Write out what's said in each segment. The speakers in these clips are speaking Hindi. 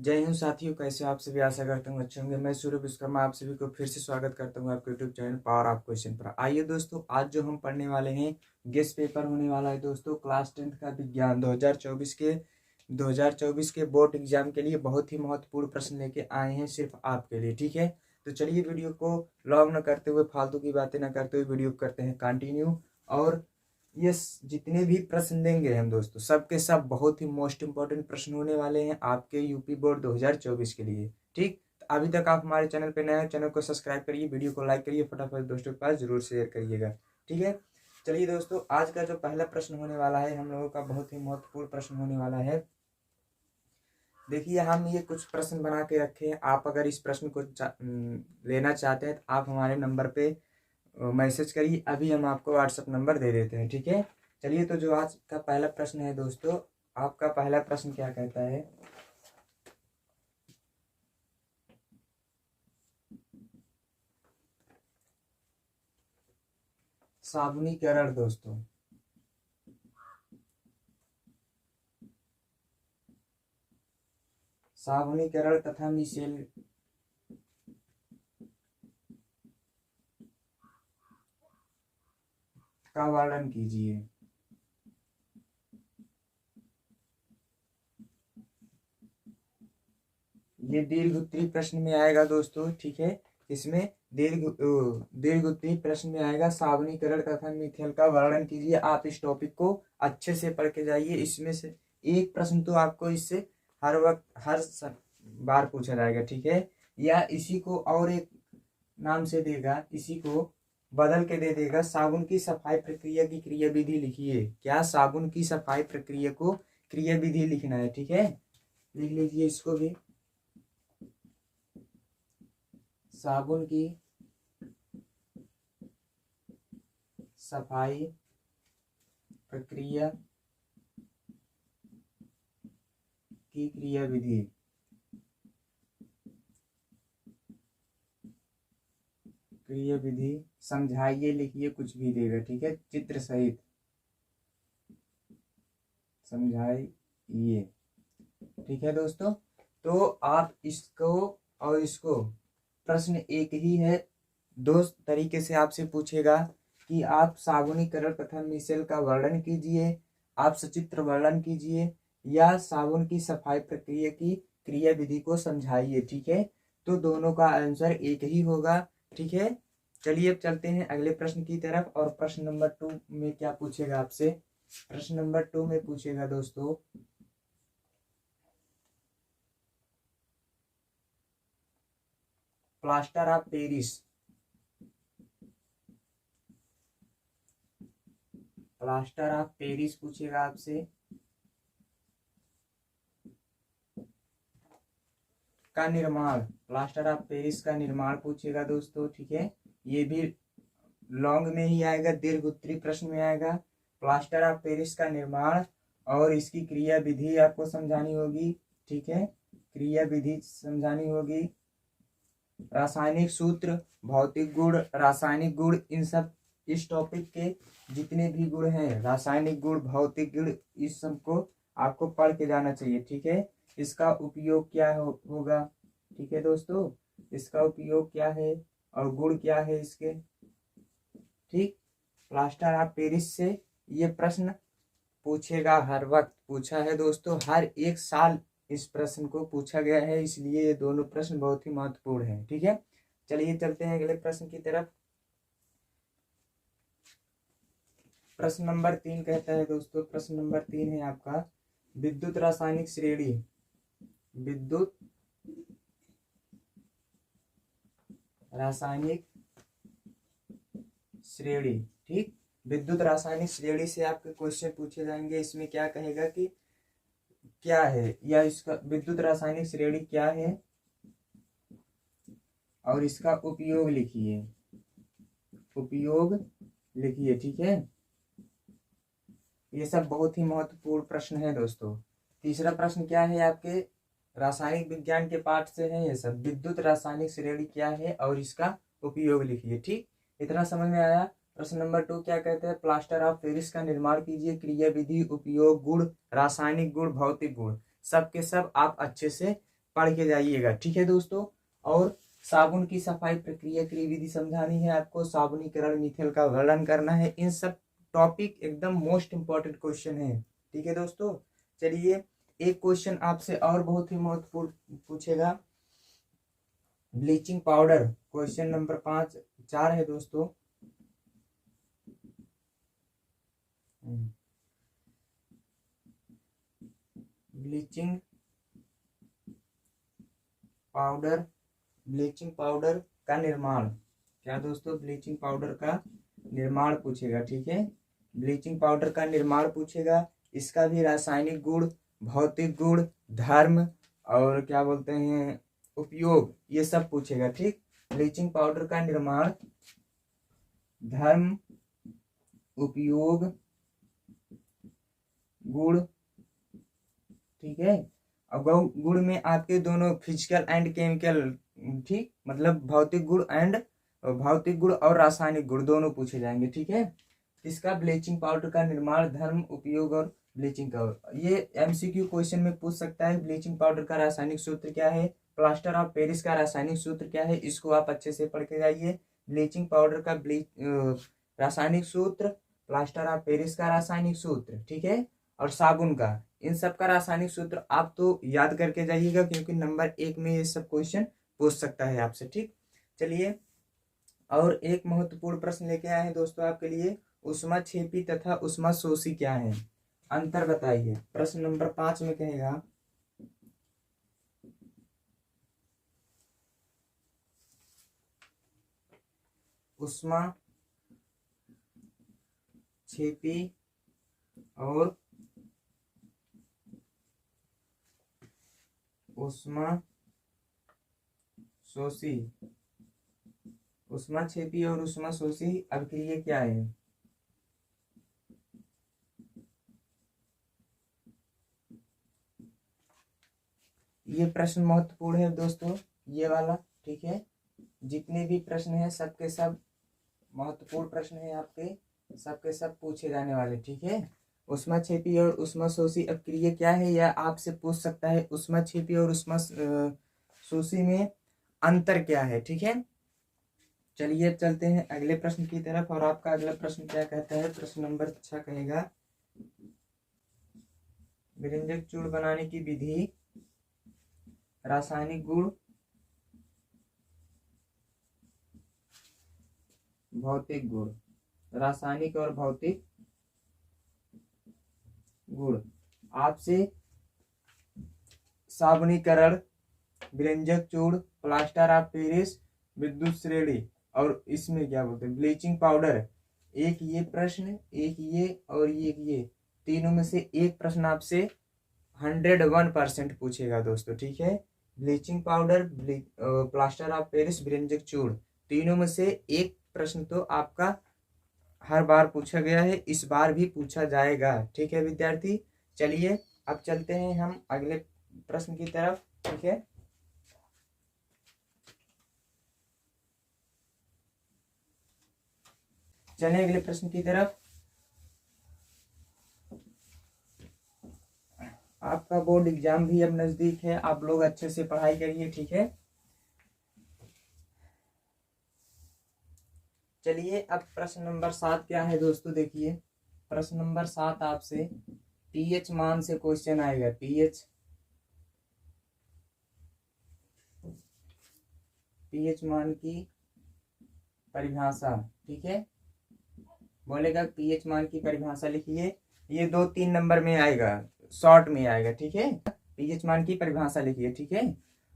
जय हिंद साथियों, कैसे हो आप सभी। आशा करता हूँ अच्छे होंगे। मैं सूर्य विश्वकर्मा आप सभी को फिर से स्वागत करता हूँ आपके YouTube channel power of question पर। आइए दोस्तों, आज जो हम पढ़ने वाले हैं गेस्ट पेपर होने वाला है दोस्तों, क्लास 10th का विज्ञान 2024 के बोर्ड एग्जाम के लिए बहुत ही महत्वपूर्ण प्रश्न लेके आए हैं सिर्फ आपके लिए। ठीक है, तो चलिए वीडियो को लॉन्ग न करते हुए, फालतू की बातें न करते हुए वीडियो करते हैं कंटिन्यू। और ये जितने भी प्रश्न देंगे हम दोस्तों, सबके सब बहुत ही मोस्ट इंपॉर्टेंट प्रश्न होने वाले हैं आपके यूपी बोर्ड 2024 के लिए। ठीक, तो अभी तक आप हमारे चैनल पे नए हैं, चैनल को सब्सक्राइब करिए, वीडियो को लाइक करिए, फटाफट दोस्तों के पास जरूर शेयर करिएगा। ठीक है, चलिए दोस्तों, आज का जो पहला प्रश्न होने वाला है हम लोगों का, बहुत ही महत्वपूर्ण प्रश्न होने वाला है। देखिए, हम ये कुछ प्रश्न बना के रखे हैं। आप अगर इस प्रश्न को लेना चाहते हैं तो आप हमारे नंबर पे मैसेज करिए। अभी हम आपको व्हाट्सएप नंबर दे देते हैं। ठीक है, चलिए, तो जो आज का पहला प्रश्न है दोस्तों, आपका पहला प्रश्न क्या कहता है। साबुनीकरण दोस्तों, साबुनीकरण तथा मिसेल का वर्णन कीजिए। ये दीर्घ उत्तरीय प्रश्न में आएगा दोस्तों। ठीक है, इसमें दीर्घ उत्तरीय प्रश्न में आएगा, साबुनीकरण तथा मिथेन का वर्णन कीजिए। आप इस टॉपिक को अच्छे से पढ़ के जाइए। इसमें से एक प्रश्न तो आपको इससे हर वक्त बार पूछा जाएगा। ठीक है, या इसी को और एक नाम से देगा, इसी को बदल के दे देगा, साबुन की सफाई प्रक्रिया की क्रिया विधि लिखिए। क्या, साबुन की सफाई प्रक्रिया को क्रिया विधि लिखना है। ठीक है, लिख लीजिए इसको भी। साबुन की सफाई प्रक्रिया की क्रिया विधि, क्रिया विधि समझाइए, लिखिए, कुछ भी देगा। ठीक है, चित्र सहित समझाइए। ठीक है दोस्तों, तो आप इसको और इसको, प्रश्न एक ही है, दो तरीके से आपसे पूछेगा कि आप साबुनीकरण तथा मिसेल का वर्णन कीजिए, आप सचित्र वर्णन कीजिए, या साबुन की सफाई प्रक्रिया की क्रिया विधि को समझाइए। ठीक है, तो दोनों का आंसर एक ही होगा। ठीक है, चलिए अब चलते हैं अगले प्रश्न की तरफ। और प्रश्न नंबर 2 में क्या पूछेगा आपसे। प्रश्न नंबर 2 में पूछेगा दोस्तों, plaster of Paris, plaster of Paris पूछेगा आपसे का निर्माण, प्लास्टर ऑफ पेरिस का निर्माण पूछेगा दोस्तों। ठीक है, ये भी लॉन्ग में ही आएगा, दीर्घ उत्तरीय प्रश्न में आएगा। प्लास्टर ऑफ पेरिस का निर्माण और इसकी क्रिया विधि आपको समझानी होगी। ठीक है, क्रिया विधि समझानी होगी। रासायनिक सूत्र, भौतिक गुण, रासायनिक गुण, इन सब इस टॉपिक के जितने भी गुण हैं, रासायनिक गुण, भौतिक गुण, इस सब को आपको पढ़ के जाना चाहिए। ठीक है, इसका उपयोग क्या होगा। ठीक है दोस्तों, इसका उपयोग क्या है और गुण क्या है इसके। ठीक, प्लास्टर ऑफ पेरिस से ये प्रश्न पूछेगा, हर वक्त पूछा है दोस्तों, हर एक साल इस प्रश्न को पूछा गया है, इसलिए ये दोनों प्रश्न बहुत ही महत्वपूर्ण है। ठीक है, चलिए चलते हैं अगले प्रश्न की तरफ। प्रश्न नंबर 3 कहता है दोस्तों, प्रश्न नंबर 3 है आपका, विद्युत रासायनिक श्रेणी, विद्युत रासायनिक श्रेणी। ठीक, विद्युत रासायनिक श्रेणी से आपके क्वेश्चन पूछे जाएंगे। इसमें क्या कहेगा कि क्या है, या इसका विद्युत रासायनिक श्रेणी क्या है और इसका उपयोग लिखिए, उपयोग लिखिए। ठीक है, ये सब बहुत ही महत्वपूर्ण प्रश्न है दोस्तों। तीसरा प्रश्न क्या है आपके, रासायनिक विज्ञान के पाठ से है ये सब, विद्युत रासायनिक श्रेणी क्या है और इसका उपयोग लिखिए। ठीक, इतना समझ में आया। प्रश्न नंबर 2 क्या कहते हैं, प्लास्टर ऑफ पेरिस का निर्माण कीजिए, क्रिया विधि, उपयोग, गुण, रासायनिक गुण, भौतिक गुण, सब के सब आप अच्छे से पढ़ के जाइएगा, ठीक है दोस्तों। और साबुन की सफाई प्रक्रिया क्रिया विधि समझानी है आपको, साबुनीकरण मिथेल का वर्णन करना है। इन सब टॉपिक एकदम मोस्ट इंपॉर्टेंट क्वेश्चन है, ठीक है दोस्तों। चलिए एक क्वेश्चन आपसे और बहुत ही महत्वपूर्ण पूछेगा, ब्लीचिंग पाउडर, क्वेश्चन नंबर 4 है दोस्तों। ब्लीचिंग पाउडर, ब्लीचिंग पाउडर का निर्माण, क्या दोस्तों, ब्लीचिंग पाउडर का निर्माण पूछेगा, ठीक है। ब्लीचिंग पाउडर का निर्माण पूछेगा, इसका भी रासायनिक गुण, भौतिक गुण, धर्म और क्या बोलते हैं उपयोग, ये सब पूछेगा, ठीक। ब्लीचिंग पाउडर का निर्माण, धर्म, उपयोग, गुण, ठीक है। अब गुण में आपके दोनों फिजिकल एंड केमिकल, ठीक, मतलब भौतिक गुण और रासायनिक गुण दोनों पूछे जाएंगे, ठीक है। इसका ब्लीचिंग पाउडर का निर्माण, धर्म, उपयोग और ब्लीचिंग का, ये एमसीक्यू क्वेश्चन में पूछ सकता है। ब्लीचिंग पाउडर का रासायनिक सूत्र क्या है, प्लास्टर ऑफ पेरिस का रासायनिक सूत्र क्या है, इसको आप अच्छे से पढ़ के जाइए। ब्लीचिंग पाउडर का रासायनिक सूत्र, प्लास्टर ऑफ पेरिस का रासायनिक सूत्र, ठीक है, और साबुन का, इन सब का रासायनिक सूत्र आप तो याद करके जाइएगा, क्योंकि नंबर 1 में ये सब क्वेश्चन पूछ सकता है आपसे, ठीक। चलिए और एक महत्वपूर्ण प्रश्न लेके आए हैं दोस्तों आपके लिए, ऊष्माक्षेपी तथा ऊष्माशोषी क्या है, अंतर बताइए। प्रश्न नंबर 5 में कहेगा, ऊष्माक्षेपी और ऊष्माशोषी, ऊष्माक्षेपी और ऊष्माशोषी अभिक्रिया क्या है। ये प्रश्न महत्वपूर्ण है दोस्तों, ये वाला, ठीक है। जितने भी प्रश्न हैं सबके सब महत्वपूर्ण प्रश्न है आपके, सबके सब पूछे जाने वाले, ठीक है। ऊष्माक्षेपी और ऊष्माशोषी अभिक्रिया क्या है, यह आपसे पूछ सकता है। ऊष्माक्षेपी और ऊष्माशोषी में अंतर क्या है, ठीक है। चलिए चलते हैं अगले प्रश्न की तरफ, और आपका अगला प्रश्न क्या कहता है, प्रश्न नंबर 6 कहेगा, व्यंजक चूर्ण बनाने की विधि, रासायनिक गुण, भौतिक गुण, रासायनिक और भौतिक गुण। आपसे साबुनीकरण, व्यंजक चूर्ण, प्लास्टर ऑफ पेरिस, विद्युत श्रेणी और इसमें क्या बोलते हैं ब्लीचिंग पाउडर, एक ये प्रश्न, एक ये और ये तीनों में से एक प्रश्न आपसे 101% पूछेगा दोस्तों, ठीक है। Bleaching powder, plaster of Paris, व्यंजक चूर्ण, तीनों में से एक प्रश्न तो आपका हर बार पूछा गया है, इस बार भी पूछा जाएगा, ठीक है विद्यार्थी। चलिए अब चलते हैं हम अगले प्रश्न की तरफ, ठीक है। चलिए अगले प्रश्न की तरफ। आपका बोर्ड एग्जाम भी अब नजदीक है, आप लोग अच्छे से पढ़ाई करिए, ठीक है। चलिए अब प्रश्न नंबर 7 क्या है दोस्तों, देखिए प्रश्न नंबर 7 आपसे पीएच मान से क्वेश्चन आएगा, पीएच मान की परिभाषा, ठीक है। बोलेगा पीएच मान की परिभाषा लिखिए, ये 2-3 नंबर में आएगा, शॉर्ट में आएगा, ठीक है। पीएच मान की परिभाषा लिखिए, ठीक है।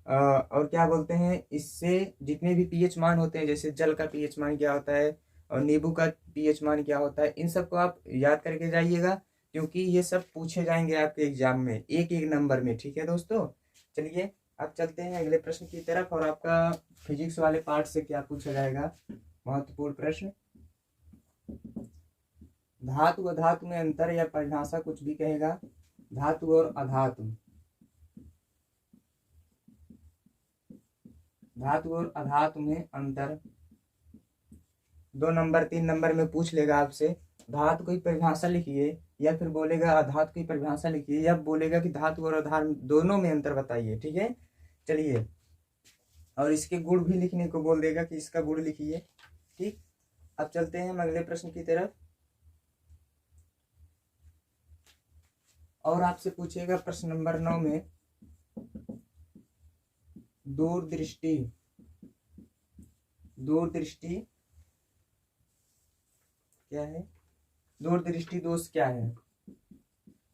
और क्या बोलते हैं, इससे जितने भी पीएच मान होते हैं, जैसे जल का पीएच मान क्या होता है और नींबू का पीएच मान क्या होता है, इन सबको आप याद करके जाइएगा, क्योंकि ये सब पूछे जाएंगे आपके एग्जाम में एक एक नंबर में, ठीक है दोस्तों। चलिए अब चलते हैं अगले प्रश्न की तरफ, और आपका फिजिक्स वाले पार्ट से क्या पूछा जाएगा, महत्वपूर्ण प्रश्न, धातु व धातु में अंतर या परिभाषा कुछ भी कहेगा, धातु और अधातु, धातु और अधातु में अंतर 2 नंबर 3 नंबर में पूछ लेगा आपसे। धातु की परिभाषा लिखिए, या फिर बोलेगा अधातु की परिभाषा लिखिए, या बोलेगा कि धातु और अधातु दोनों में अंतर बताइए, ठीक है। चलिए, और इसके गुण भी लिखने को बोल देगा कि इसका गुण लिखिए। ठीक, अब चलते हैं हम अगले प्रश्न की तरफ। और आपसे पूछेगा प्रश्न नंबर 9 में दूरदृष्टि। दूरदृष्टि क्या है? दूरदृष्टि दोष क्या है?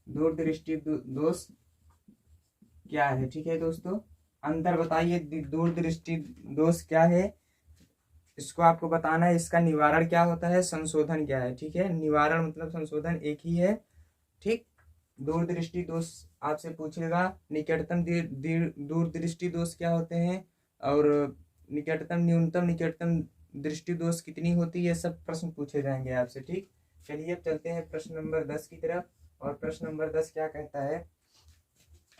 दूरदृष्टि दोष क्या है? ठीक है दोस्तों, अंतर बताइए, दूरदृष्टि दोष क्या है, इसको आपको बताना है। इसका निवारण क्या होता है, संशोधन क्या है? ठीक है, निवारण मतलब संशोधन एक ही है। ठीक, दूरदृष्टि दोष आपसे पूछेगा निकटतम दूरदृष्टि दोष क्या होते हैं, और निकटतम न्यूनतम निकटतम दृष्टि दोष कितनी होती है, सब प्रश्न पूछे जाएंगे आपसे। ठीक, चलिए अब चलते हैं प्रश्न नंबर 10 की तरफ। और प्रश्न नंबर 10 क्या कहता है?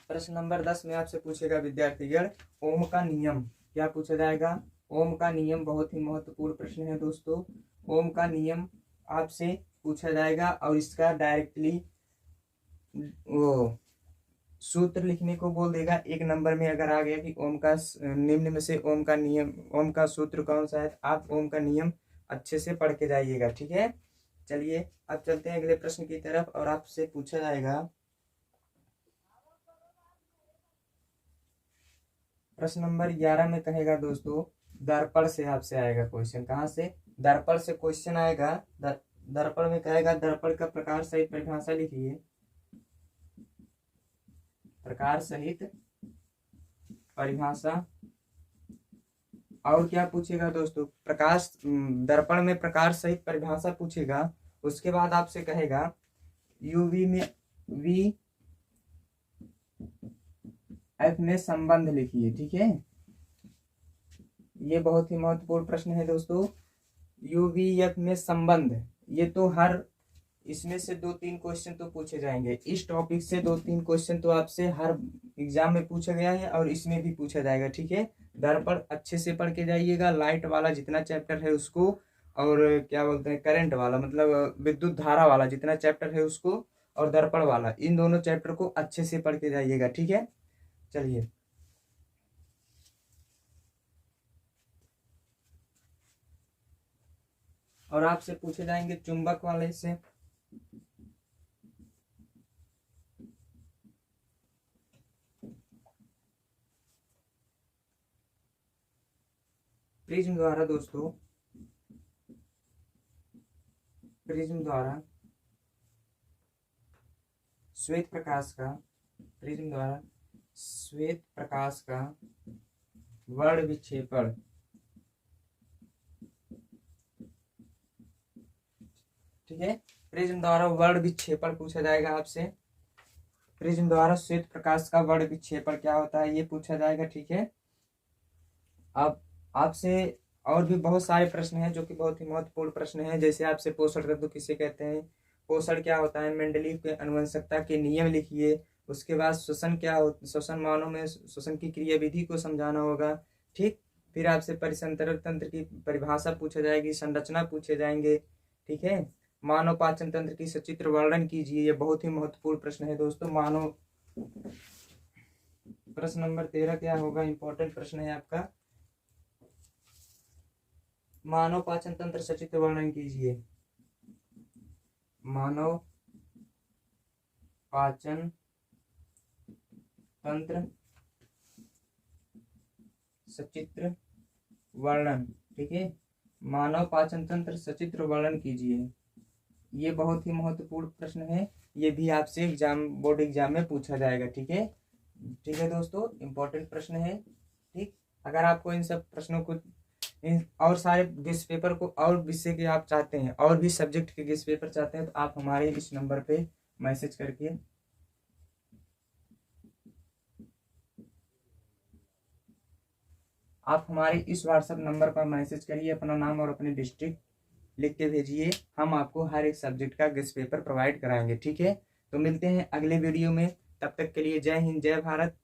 प्रश्न नंबर 10 में आपसे पूछेगा विद्यार्थीगण ओम का नियम। क्या पूछा जाएगा? ओम का नियम। बहुत ही महत्वपूर्ण प्रश्न है दोस्तों। ओम का नियम आपसे पूछा जाएगा, और इसका डायरेक्टली वो सूत्र लिखने को बोल देगा। एक नंबर में अगर आ गया कि ओम का निम्न में से ओम का नियम, ओम का सूत्र कौन सा है, आप ओम का नियम अच्छे से पढ़ के जाइएगा। ठीक है, चलिए अब चलते हैं अगले प्रश्न की तरफ। और आपसे पूछा जाएगा प्रश्न नंबर 11 में कहेगा दोस्तों दर्पण से आपसे आएगा क्वेश्चन। कहाँ से? दर्पण से क्वेश्चन आएगा। दर्पण में कहेगा दर्पण का प्रकार सहित परिभाषा लिखिए। प्रकार सहित परिभाषा। और क्या पूछेगा दोस्तों? प्रकाश, दर्पण में प्रकार सहित परिभाषा पूछेगा। उसके बाद आपसे कहेगा यूवी में वी एफ में संबंध लिखिए। ठीक है, ये बहुत ही महत्वपूर्ण प्रश्न है दोस्तों। यूवीएफ में संबंध, ये तो हर इसमें से 2-3 क्वेश्चन तो पूछे जाएंगे। इस टॉपिक से 2-3 क्वेश्चन तो आपसे हर एग्जाम में पूछा गया है, और इसमें भी पूछा जाएगा। ठीक है, दर्पण अच्छे से पढ़ के जाइएगा। लाइट वाला जितना चैप्टर है उसको, और क्या बोलते हैं करंट वाला मतलब विद्युत धारा वाला जितना चैप्टर है उसको, और दर्पण वाला, इन दोनों चैप्टर को अच्छे से पढ़ के जाइएगा। ठीक है, चलिए और आपसे पूछे जाएंगे चुंबक वाले से। प्रिज्म द्वारा दोस्तों, प्रिज्म द्वारा श्वेत प्रकाश का, प्रिज्म द्वारा श्वेत प्रकाश का वर्ण विक्षेपण। ठीक है, प्रिज्म द्वारा वर्ण विक्षेपण पूछा जाएगा आपसे। प्रिज्म द्वारा श्वेत प्रकाश का वर्ण विक्षेपण क्या होता है, ये पूछा जाएगा। ठीक है, अब आपसे और भी बहुत सारे प्रश्न हैं जो कि बहुत ही महत्वपूर्ण प्रश्न हैं। जैसे आपसे पोषण तत्व किसे कहते हैं, पोषण क्या होता है, मेंडलीव के अनुवंशिकता के नियम लिखिए। उसके बाद श्वसन क्या होता, श्वसन मानव में श्वसन की क्रियाविधि को समझाना होगा। ठीक, फिर आपसे परिसंचरण तंत्र की परिभाषा पूछा जाएगी, संरचना पूछे जाएंगे। ठीक है, मानव पाचन तंत्र की सचित्र वर्णन कीजिए। ये बहुत ही महत्वपूर्ण प्रश्न है दोस्तों। मानव, प्रश्न नंबर 13 क्या होगा, इंपॉर्टेंट प्रश्न है आपका। मानव पाचन तंत्र सचित्र वर्णन कीजिए। मानव पाचन तंत्र सचित्र वर्णन। ठीक है, मानव पाचन तंत्र सचित्र वर्णन कीजिए। ये बहुत ही महत्वपूर्ण प्रश्न है, ये भी आपसे एग्जाम, बोर्ड एग्जाम में पूछा जाएगा। ठीक है, ठीक है दोस्तों, इंपॉर्टेंट प्रश्न है। ठीक, अगर आपको इन सब प्रश्नों को, इन और सारे गेस्ट पेपर को, और विषय के आप चाहते हैं, और भी सब्जेक्ट के गेस्ट पेपर चाहते हैं, तो आप हमारे इस नंबर पे मैसेज करके आप हमारे इस व्हाट्सएप नंबर पर मैसेज करिए, अपना नाम और अपने डिस्ट्रिक्ट लिख के भेजिए। हम आपको हर एक सब्जेक्ट का गेस्ट पेपर प्रोवाइड कराएंगे। ठीक है, तो मिलते हैं अगले वीडियो में। तब तक के लिए जय हिंद, जय भारत।